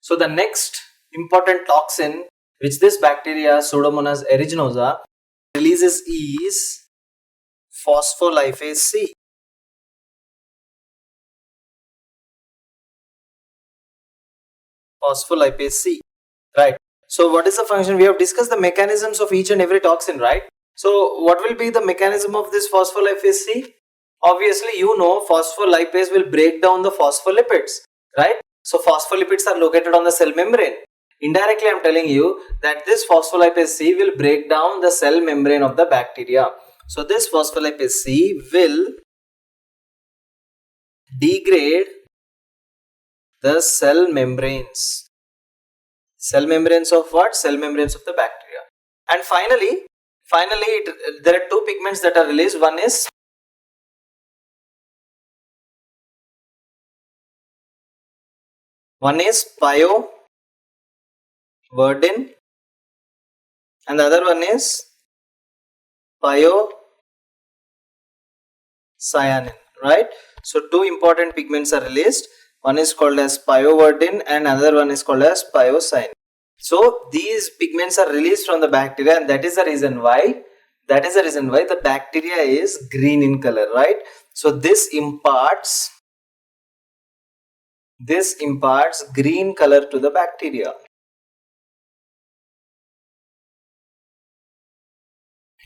So the next important toxin which this bacteria Pseudomonas aeruginosa releases is phospholipase C. Phospholipase C, right? So what is the function? We have discussed the mechanisms of each and every toxin, right? So what will be the mechanism of this phospholipase C? Obviously, you know phospholipase will break down the phospholipids, right? So phospholipids are located on the cell membrane. Indirectly, I am telling you that this phospholipase C will break down the cell membrane of the bacteria. So this phospholipase C will degrade the cell membranes. Cell membranes of what? Cell membranes of the bacteria. And finally, there are two pigments that are released. One is pyoverdine and the other one is pyocyanin, right? So two important pigments are released. One is called as pyoverdine and another one is called as pyocyanin. So these pigments are released from the bacteria, and that is the reason why the bacteria is green in color, right? So this imparts green color to the bacteria.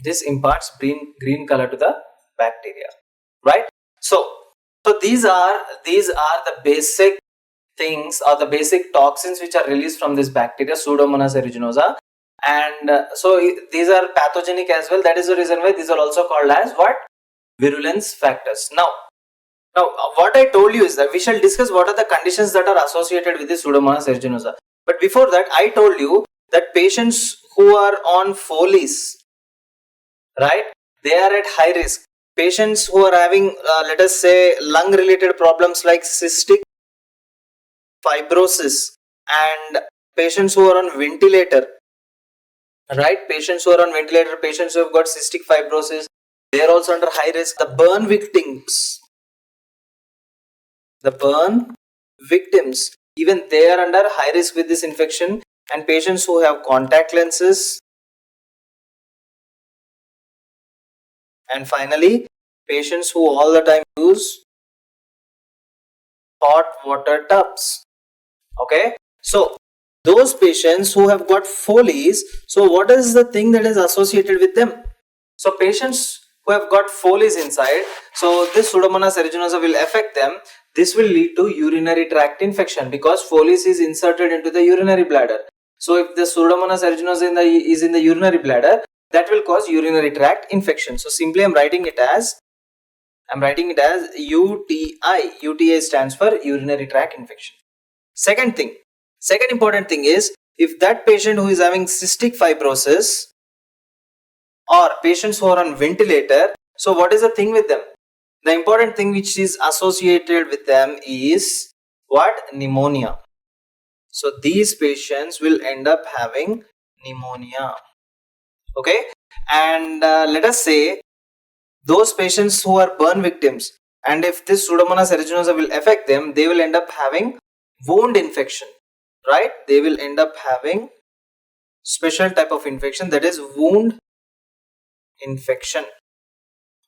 This imparts green color to the bacteria, right? So these are the basic things or the basic toxins which are released from this bacteria Pseudomonas aeruginosa, and so these are pathogenic as well. That is the reason why these are also called as what? Virulence factors. Now what I told you is that we shall discuss what are the conditions that are associated with this Pseudomonas aeruginosa. But before that, I told you that patients who are on Foley's, right, they are at high risk. Patients who are having let us say lung related problems like cystic fibrosis, and patients who are on ventilator, right, patients who are on ventilator, patients who have got cystic fibrosis, they are also under high risk. The burn victims, even they are under high risk with this infection, and patients who have contact lenses, and finally patients who all the time use hot water tubs. Okay, so those patients who have got Foley's, so what is the thing that is associated with them? So patients who have got Foley's inside, so this Pseudomonas aeruginosa will affect them. This will lead to urinary tract infection because Foley's is inserted into the urinary bladder. So if the Pseudomonas aeruginosa is in the urinary bladder, that will cause urinary tract infection. So simply I'm writing it as UTI. UTI stands for urinary tract infection. Second important thing is, if that patient who is having cystic fibrosis or patients who are on ventilator, so what is the thing with them? The important thing which is associated with them is what? Pneumonia. So these patients will end up having pneumonia. Okay, and let us say those patients who are burn victims, and if this Pseudomonas aeruginosa will affect them, they will end up having wound infection, right? They will end up having special type of infection, that is wound infection.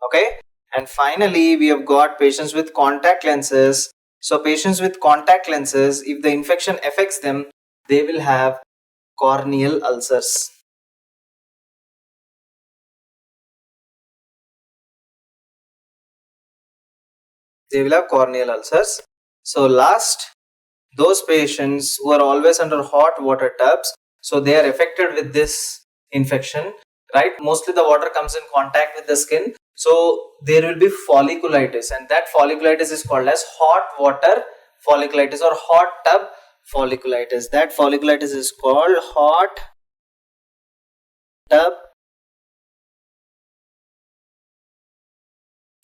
Okay, and finally we have got patients with contact lenses. So patients with contact lenses, if the infection affects them, they will have corneal ulcers. They will have corneal ulcers. So last, those patients who are always under hot water tubs, so they are affected with this infection, right? Mostly the water comes in contact with the skin, so there will be folliculitis, and that folliculitis is called as hot water folliculitis or hot tub folliculitis. That folliculitis is called hot tub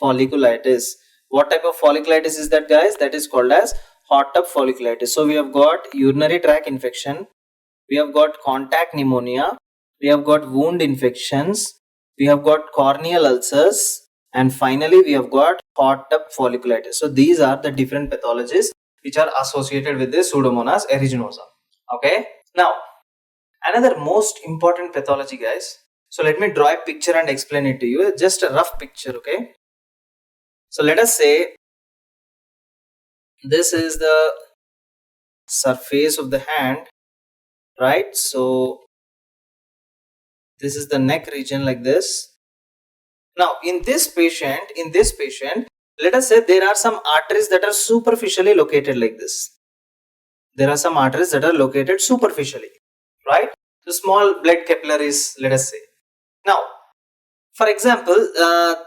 folliculitis. What type of folliculitis is that, guys? That is called as hot tub folliculitis. So we have got urinary tract infection, we have got contact pneumonia, we have got wound infections, we have got corneal ulcers, and finally we have got hot tub folliculitis. So these are the different pathologies which are associated with this Pseudomonas aeruginosa. Okay. Now, another most important pathology, guys. So let me draw a picture and explain it to you. Just a rough picture, okay? So let us say this is the surface of the hand, right? So this is the neck region like this. Now in this patient, let us say there are some arteries that are superficially located like this. There are some arteries that are located superficially, right? So small blood capillaries, let us say. Now, for example,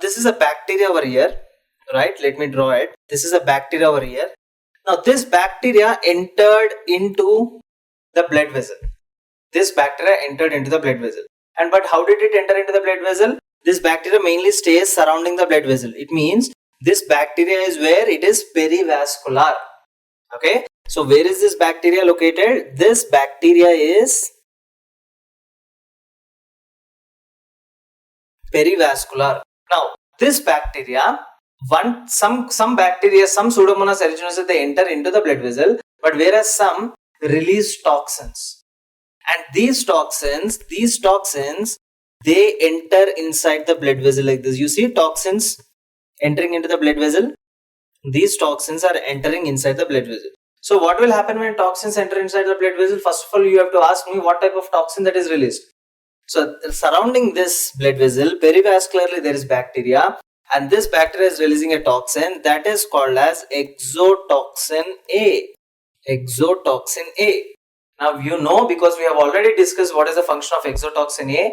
this is a bacteria over here, right? Let me draw it. This is a bacteria over here. Now this bacteria entered into the blood vessel. This bacteria entered into the blood vessel. And but how did it enter into the blood vessel? This bacteria mainly stays surrounding the blood vessel. It means this bacteria is where it is perivascular. Okay. So where is this bacteria located? This bacteria is perivascular. Now this bacteria, some bacteria, some Pseudomonas aeruginosa, they enter into the blood vessel, but whereas some release toxins. And these toxins, they enter inside the blood vessel like this. You see toxins entering into the blood vessel. These toxins are entering inside the blood vessel. So what will happen when toxins enter inside the blood vessel? First of all, you have to ask me what type of toxin that is released. So surrounding this blood vessel, perivascularly there is bacteria, and this bacteria is releasing a toxin that is called as exotoxin A. Exotoxin A. Now you know, because we have already discussed what is the function of exotoxin A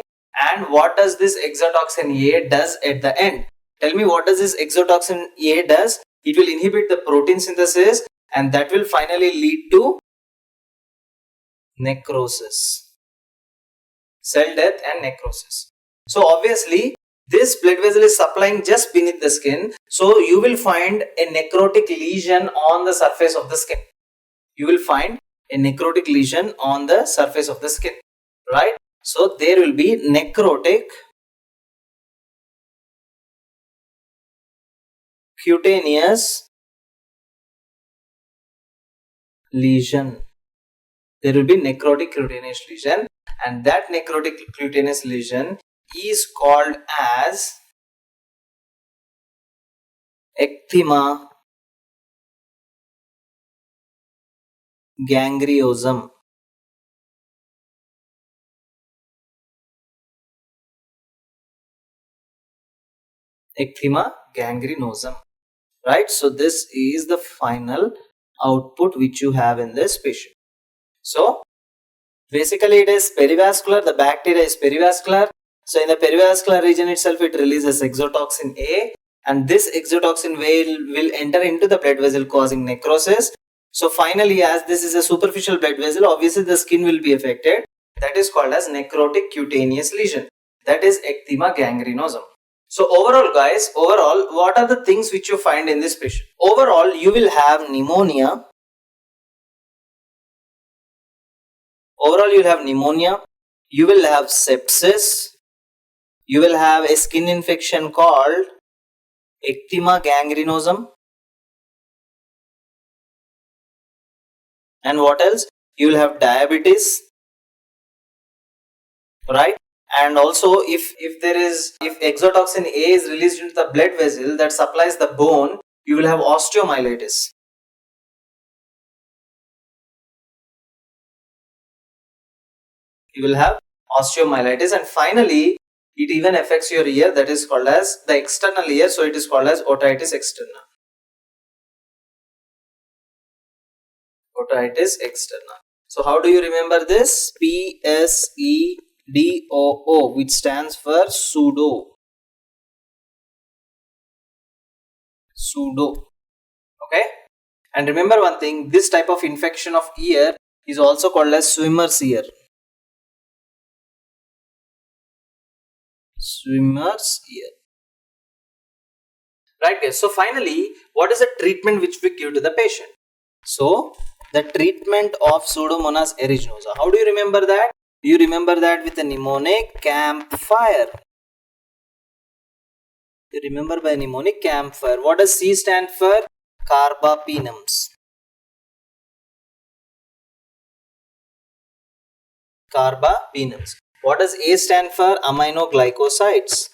and what does this exotoxin A does at the end. Tell me, what does this exotoxin A does? It will inhibit the protein synthesis, and that will finally lead to necrosis, cell death and necrosis. So obviously this blood vessel is supplying just beneath the skin, so you will find a necrotic lesion on the surface of the skin. You will find a necrotic lesion on the surface of the skin, right? So there will be necrotic cutaneous lesion. There will be necrotic cutaneous lesion, and that necrotic cutaneous lesion is called as ecthyma gangrenosum. Ecthyma gangrenosum, right? So this is the final output which you have in this patient. So basically it is perivascular, the bacteria is perivascular. So in the perivascular region itself, it releases exotoxin A, and this exotoxin will enter into the blood vessel causing necrosis. So finally, as this is a superficial blood vessel, obviously the skin will be affected. That is called as necrotic cutaneous lesion. That is ecthyma gangrenosum. So overall guys, what are the things which you find in this patient? Overall, you will have pneumonia. Overall, you will have pneumonia. You will have sepsis. You will have a skin infection called ecthyma gangrenosum. And what else? You will have diabetes, right? And also if exotoxin A is released into the blood vessel that supplies the bone, you will have osteomyelitis. You will have osteomyelitis, and finally it even affects your ear, that is called as the external ear, so it is called as otitis externa. Otitis externa. So how do you remember this? PSEDOO, which stands for pseudo. Okay. And remember one thing, this type of infection of ear is also called as swimmer's ear. Swimmer's ear. Right guys. So finally, what is the treatment which we give to the patient? So the treatment of Pseudomonas aeruginosa. How do you remember that? You remember that with a mnemonic campfire. You remember by mnemonic campfire. What does C stand for? Carbapenems. Carbapenems. What does A stand for? Aminoglycosides.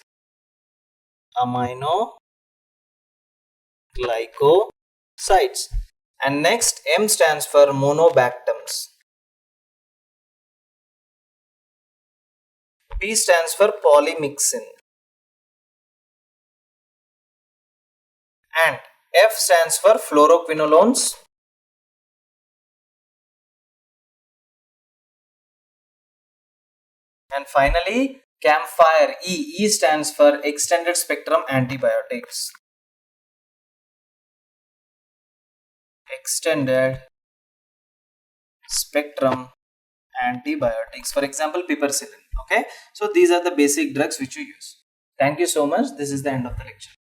Aminoglycosides. And next, M stands for monobactams. P stands for polymyxin. And F stands for fluoroquinolones. And finally, camphire, E stands for extended spectrum antibiotics. Extended spectrum antibiotics. For example, piperacillin. Okay. So these are the basic drugs which you use. Thank you so much. This is the end of the lecture.